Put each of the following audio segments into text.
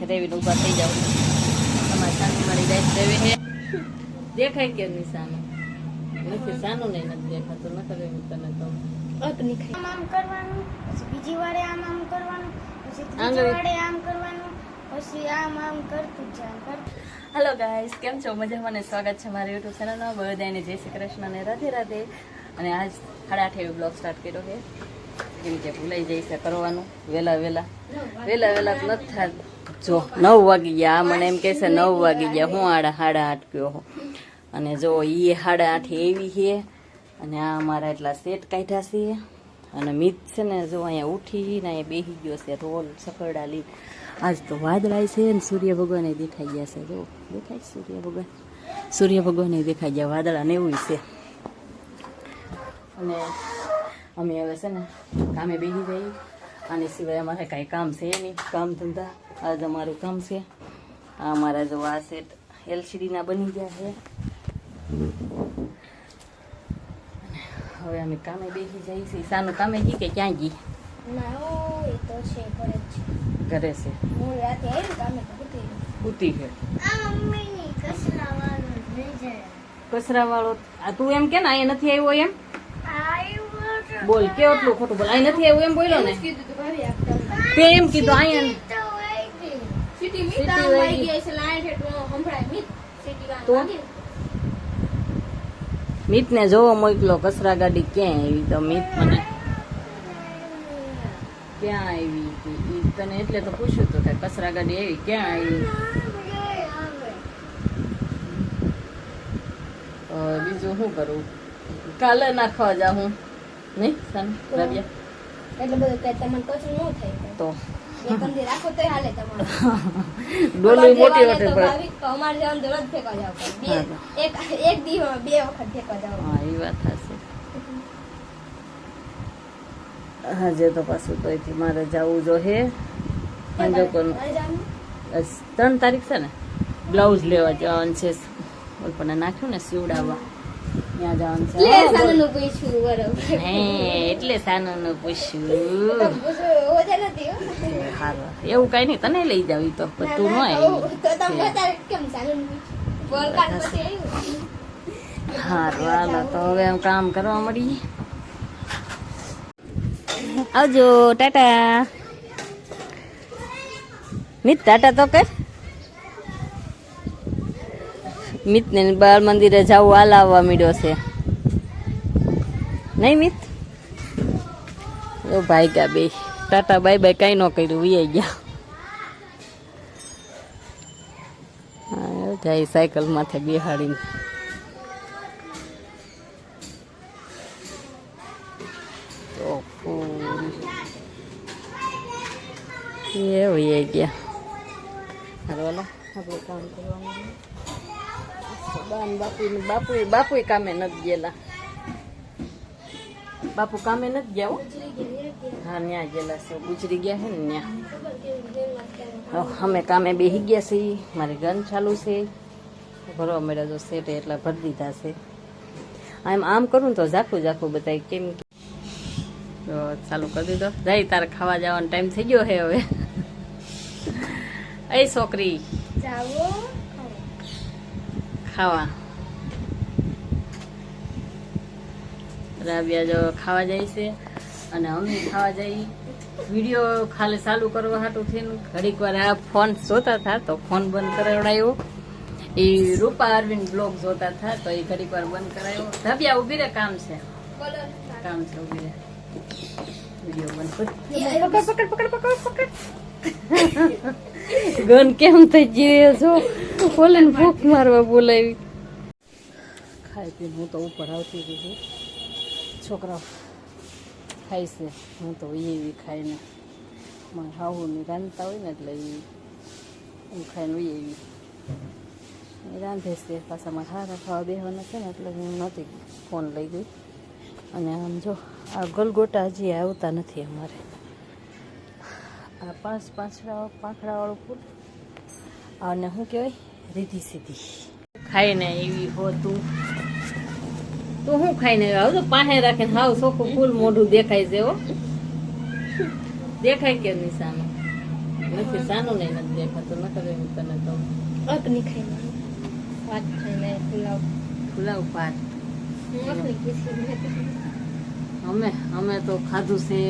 રેવીને ઊભા થઈ જાવ. તમારે સાનું મારી જાય રેવી હે દેખાય કે નિશાનો નથી, સાનું નહીં નથી દેખાતું. ન કરે તને તો આમ કરવાનું, પછી બીજી વારે આમ કરવાનું, પછી ત્રીજી વારે આમ કરવાનું, પછી આમ કરતું જાય. હેલો ગાઈસ, કેમ છો? મજામાં ને? સ્વાગત છે મારી યુટ્યુબ ચેનલમાં. બધાને જય શ્રી કૃષ્ણ ને રાધે રાધે. અને આજ 8:30 બ્લોગ સ્ટાર્ટ કર્યો છે, કેમ કે ભૂલાઈ જાય છે કરવાનું. વેલા નથી થાય. જો 9 વાગી ગયા. આ મને એમ કહે છે 9 વાગી ગયા. હું 8:30 ગયો હો. અને જો એ 8:30 એવી છે. અને આ અમારા એટલા સેટ કાઢ્યા છે. અને મિત છે ને જો અહીંયા ઉઠીને અહીંયા બેસી ગયો છે રોલ સકરડા લી. આજ તો વાદળાય છે ને સૂર્ય ભગવાન દેખાઈ ગયા છે. જો દેખાય સૂર્ય ભગવાન દેખાઈ ગયા, વાદળા ને એવું છે. અને અમે હવે છે ને કામે બેસી જઈએ. આની સિવાય અમારે કાંઈ કામ છે નહીં, કામ ધંધા. આજ અમારું કામ છે. આ અમારા જો આ સેટ LCD ના બની ગયા છે. હવે અમે કામે બેસી જઈએ છીએ. સાનું કામે ગઈ કે ક્યાં ગઈ? ના એ તો છે ઘરે જ ઘરે છે. હું રાતે આવી કામે તો ઉતી છે આ મમ્મીની કસરા વાળો લઈ જાય. કચરા વાળો આ તું એમ કે ને અહીંયા નથી આવ્યો એમ આવ્યો બોલ. કેટલું ખોટું બોલ. અહીં નથી આવ્યો એમ બોલ્યો ને. કીધું તો ભાભી આપતા તે એમ કીધું અહીંયા તો વઈ ગઈ સિટી સિટી મીતા વઈ વઈ ગઈ. ગઈ છે લાઈટ હેઠું સંભળાય મીત સિટી ગામ તો? વાગી. મિત ને જોવો મોકલો કચરા ગાડી ક્યાં આવી. તો મિત મને ક્યાં આવી હતી ઈ તને એટલે તો પૂછ્યું હતું કે કચરા ગાડી આવી ક્યાં આવી. બીજું શું કરું? કાલે નાખવા જાઉં નહીં સાનું રાબિયા એટલે બધું કઈ તમને કચરું ન થાય તો એક અંદી રાખો તોય હાલે તમારે. ડોલી મોટી અમારે વટે તો પડે. ભાભી તો અમારે જવાનું તો રોજ ફેંકવા જાવ પડે. એક દિવસમાં 2 વખત ફેંકવા જાવ. હા એ વાત થશે. હાજે તો પાછું તો અહીંથી મારે જવું જો હે પંજોકોનું. મારે જવાનું? 3 તારીખ છે ને બ્લાઉઝ લેવા જવાનું છે. પણ નાખ્યું ને સીવડાવવા ત્યાં જવાનું છે. લે સાનુનું પૂછ્યું બરોબર. હે એટલે સાનુનું પૂછ્યું. તો પૂછ્યું ઓછા નથી હો. હારું એવું કઈ નહીં, તને લઈ જાવ ઈ તો પણ તું ન આવી. તો તમે તારે કેમ સાનુનું પૂછ્યું? બોલ કાઢ પછી આવ્યું. હારું હાલો તો હવે આમ કામ કરવા મળીએ. આવજો, ટાટા. મિત ટાટા તો કર. મિત ને બાળ મંદિરે જવું હાલ આવવા માંડ્યો છે નહીં મિત? ઓ ભાઈ ગયા બે. ટાટા બાય બાય કઈ ન કર્યું, વી ગયા. હા જાય સાયકલ માથે બેહાડીને. તો એ વહી ગયા. હાલો હાલો આપણે કામ કરવાનું. બાપુ કામે નથી ગયેલા. બાપુ કામે નથી ગયા હો. હા ન્યા ગયેલા છે, ગુજરી ગયા છે ને ન્યા. અમે કામે બેસી ગયા છીએ. મારી ગન ચાલુ છે, ભરવા મળ્યા જો સેટ એટલા ભરી દીધા છે. આમ કરું તો ઝાખું બતાય કેમ. તો ચાલુ કરી દીધો. જાય તારે ખાવા જવાનો ટાઈમ થઈ ગયો છે હવે. એ છોકરી જાવો ખાવા. રાબિયા જો ખાવા જાય છે અને અમે ખાવા જઈ. વિડીયો ખાલી ચાલુ કરવા હાટું થઈને ઘડીક વાર આ ફોન જોતા હતા તો ફોન બંધ કરાવડાયો. એ રૂપા અરવિંદ બ્લોગ જોતા હતા તો એ ઘડીક વાર બંધ કરાયો. રાબિયા ઉભી રે, કામ છે ઉભી રે. વિડીયો બંધ પકડ. ગન કેમ થઈ ગઈ છો? બોલે ને ભૂખ મારવા બોલાવી. ખાઈ પીને હું તો ઉપર આવતી હતી. છોકરાઓ ખાય છે, હું તો એવી ખાઈને મારા હાહુની રાંધતા હોય ને એટલે હું ખાઈને એવી રાંધે છે. પાછા મારે હારા ખાવા બેહવાના છે ને એટલે હું નહોતી ફોન લઈ ગઈ. અને આમ જો આ ગલગોટા હજી આવતા નથી અમારે. આ 5 પાંખડાવાળું ફૂલ અને શું કહેવાય રીધી સીધી ખાઈને એવી હો. તું શું ખાઈને આવ્યો? તો પાસે રાખીને હાવ ચોખ્ખું ફૂલ મોઢું દેખાય છે. હો દેખાય કે નિશાનો નથી સાનું નહીં નથી દેખાતું ન કરે હું તને તો અગ્નિ ખાઈને વાત ખાઈને પુલાવ પુલાવ ભાત અગ્નિ કીધી અમે તો ખાધું છે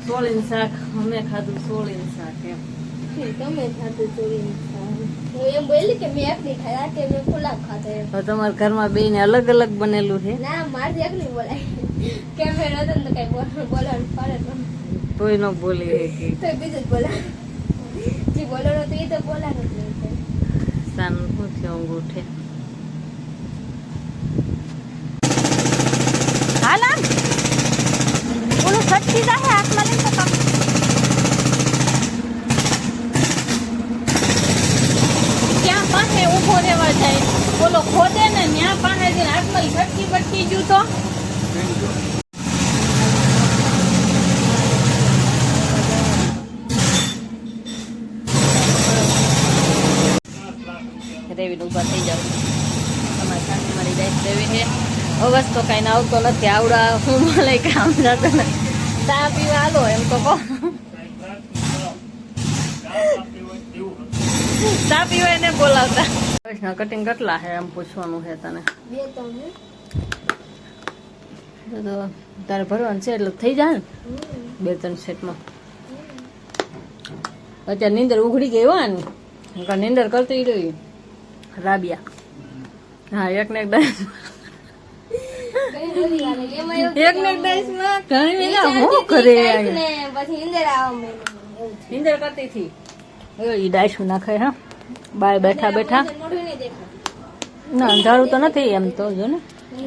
સોળીનું શાક અમે ખાધું સોળીનું શાક એમ તમે ખાધું ચોરીનું શાક હું એમ બોલી કે મેં અગ્નિ ખાધા કે મેં પુલાવ ખાધો એમ તો તમારા ઘરમાં બેને અલગ અલગ બનેલું છે ના મારે અગ્નિ બોલાય કેમેરા હતો ને તો કઈ બોલવાનું પડે તોય ન બોલી કે તો બીજું જ બોલા જે બોલવાનું હતું એ તો બોલાનું જ નહીં સાનું શું છે અંગૂઠે હાલા ઓલું સચ્ચી જાહે હાથમાં લઈને તો ત્યાં પાસે ઊભો રહેવા જાય બોલો ખોદે ને ત્યાં પાસે જઈને હાથમાં છટકી બટકી ગયું તો રેવી ઉભા થઈ જાવ તમારે શાંતિ મારી જાય રેવી છે અવાજ તો કઈ આવતો નથી આવડા હું મળે કામ જતો ને ચા પીવા હાલો એમ તો કહો ચા પીવા એને બોલાવતા કટિંગ કેટલા છે એમ પૂછવાનું છે તને બે ત્રણ તો તારે ભરવાનું છે એટલે થઈ જાય ને 2-3 સેટમાં અત્યારે નીંદર ઉઘડી ગઈ હોય ને નીંદર કરતી રહી રાબિયા હા એક ને એક ડાઈસ માં ઘણી વેલા હું કરે પછી નીંદર આવે નીંદર કરતી હતી એ ડાઈસું નાખે હા બાય બેઠા બેઠા મોઢું નહીં દેખાતું ના અંધારું તો નથી એમ તો જો ને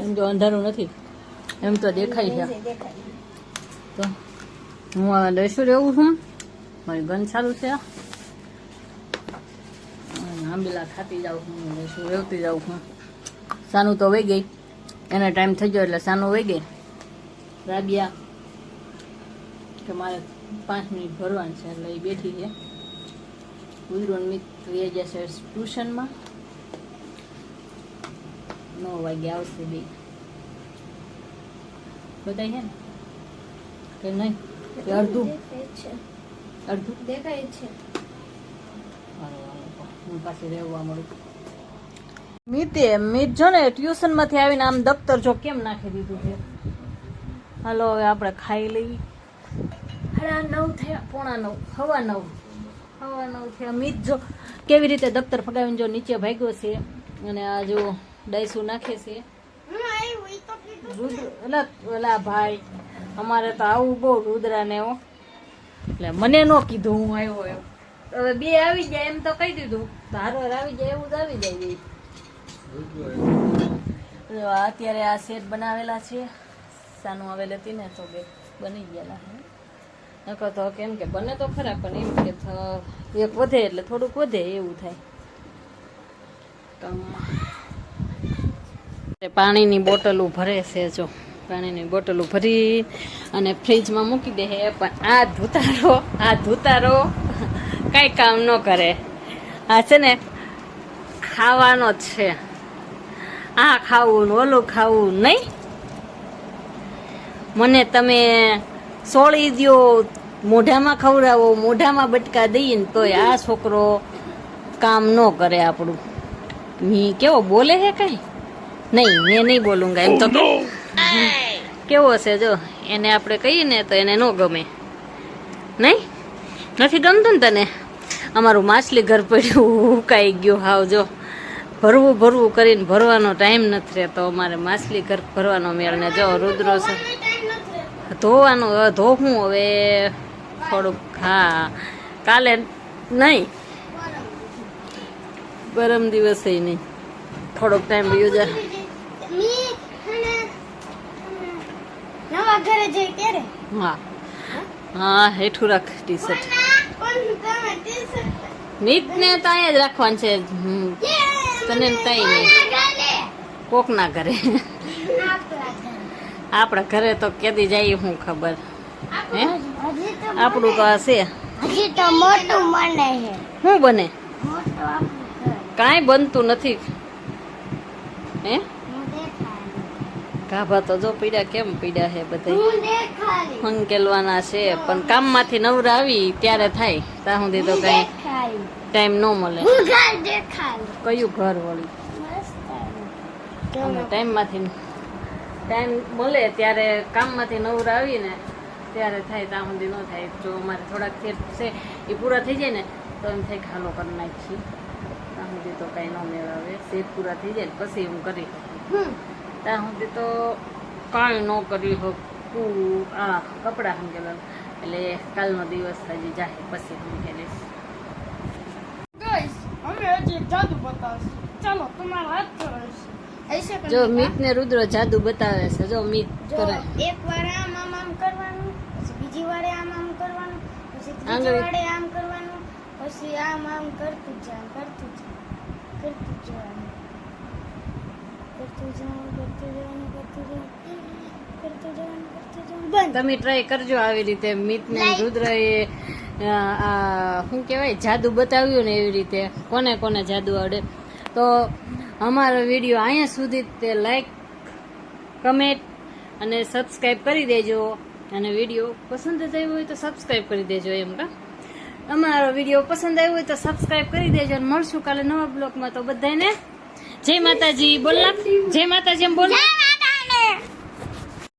એમ તો અંધારું નથી એમ તો દેખાય છે તો હું આ ડાઈસું રહેવું છું મારી ગન ચાલુ છે આંબીલા ખાતી જાઉં છું ડાઈસું રહેતી જાઉં છું સાનું તો વહી ગઈ એને ટાઈમ થઈ ગયો એટલે સાનું વહી ગઈ રાબિયા કે મારે 5 મિનિટ ભરવાનું છે એટલે એ બેઠી છે ઉદરોન મિત્ર એ જશે ટ્યુશનમાં 9 વાગે આવશે બે બતાય છે ને કે નહીં કે અડધું દેખાય છે હું પાછી રહેવા મળું મીત જો ને ટ્યુશન માંથી આવીને આમ દફતર જો કેમ નાખી દીધું છે હાલો હવે આપણે ખાઈ લઈ 9:30 થયા 8:45 હવા 9 થયા મીત જો કેવી રીતે દફતર ફગાવીને જો નીચે ભાગ્યો છે અને આ જો ડાઈસું નાખે છે ઓલા ભાઈ અમારે તો આવું બહુ રુદ્રા ને એટલે મને ન કીધું હું આવ્યો એમ હવે બે આવી જાય એમ તો કહી દીધું હારવાર આવી જાય એવું જ આવી જાય અત્યારે આ સેટ બનાવેલા છે સાનું આવેલી હતી ને તો બે બની ગયેલા છે નકર તો કેમ કે બને તો ખરા પણ એમ કે એક વધે એટલે થોડુંક વધે એવું થાય પાણીની બોટલો ભરે છે જો પાણીની બોટલો ભરી અને ફ્રીજમાં મૂકી દે પણ આ ધુતારો કઈ કામ ન કરે આ છે ને ખાવાનો જ છે આ ખાવું ને ઓલું ખાવું નહીં મને તમે સોળી દ્યો મોઢામાં ખવડાવો મોઢામાં બટકા દઈએ ને તોય આ છોકરો કામ ન કરે આપણું મી કેવો બોલે છે કઈ નહીં મેં નહીં બોલુંગા એમ તો કેવો છે જો એને આપણે કહીએ ને તો એને ન ગમે નહીં નથી ગમતું ને તને અમારું માછલી ઘર પડ્યું ઉકાઈ ગયું હાવ જો ભરવું કરીને ભરવાનો ટાઈમ નથી રહેતો અમારે માછલી ઘર ભરવાનો મેળ ને જો રુદ્રો છે ધોવાનું ધોવું હવે થોડુંક હા કાલે નહીં પરમ દિવસે નહીં થોડોક ટાઈમ રહ્યો જાય નવા ઘરે જઈ ત્યારે હા હા હેઠું રાખ ટી શર્ટ મીત ને તો અહીંયા જ રાખવાનું છે તને કઈ નહીં કોકના ઘરે આપણા ઘરે તો કેદી જાય શું ખબર હે આપણું તો આ છે હજી તો મોટું બને છે શું બને મોટું આપણું કાંઈ બનતું નથી હે ગાભા તો જો પીડ્યા કેમ પીડ્યા છે બધા હું દેખાડી હંકેલવાના છે પણ કામમાંથી નવરા આવી ત્યારે થાય ત્યાં સુધી તો કઈ દેખાડી ટાઈમ ન મળે હું ઘર દેખાડી કયું ઘર વળી મસ્ત અમે ટાઈમ મળે ત્યારે કામમાંથી નવરા આવીને ત્યારે થાય ત્યાં સુધી ન થાય જો અમારે થોડાક થેટ છે એ પૂરા થઈ જાય ને તો એમ થાય કે હાલો કરી નાખીએ ત્યાં સુધી તો કાંઈ ન મેળવે સેટ પૂરા થઈ જાય ને પછી હું કરી શકું ત્યાં સુધી તો કાંઈ ન કરી શકું આ કપડાં સમજેલા એટલે કાલનો દિવસ હજી જાય પછી સમજેલીશ ગાઈસ અમે હજી જાદુ બતાવશું ચાલો તમારા હાથ ધરાશે ऐसे करने જો का। મીત ને રુદ્ર જાદુ બતાવે છે જો મીત જો કરે એક વાર આમ આમ આમ કરવાનું પછી બીજી વારે આમ આમ કરવાનું પછી ત્રીજી આંગળી. વારે આમ કરવાનું પછી આમ આમ કરતું જવાનું કરતું જવાનું બંધ તમે ટ્રાય કરજો આવી રીતે મીત ને રુદ્ર એ શું કહેવાય જાદુ બતાવ્યું ને એવી રીતે કોને કોને જાદુ આવડે તો અમારો વિડીયો અહીંયા સુધી તે લાઈક કમેન્ટ અને સબસ્ક્રાઈબ કરી દેજો અને વિડીયો પસંદ જ આવ્યો હોય તો સબસ્ક્રાઈબ કરી દેજો એમ કા અમારો વિડીયો પસંદ આવ્યો હોય તો સબસ્ક્રાઈબ કરી દેજો અને મળશું કાલે નવા બ્લોગમાં તો બધાને જય માતાજી બોલના જય માતાજી એમ બોલ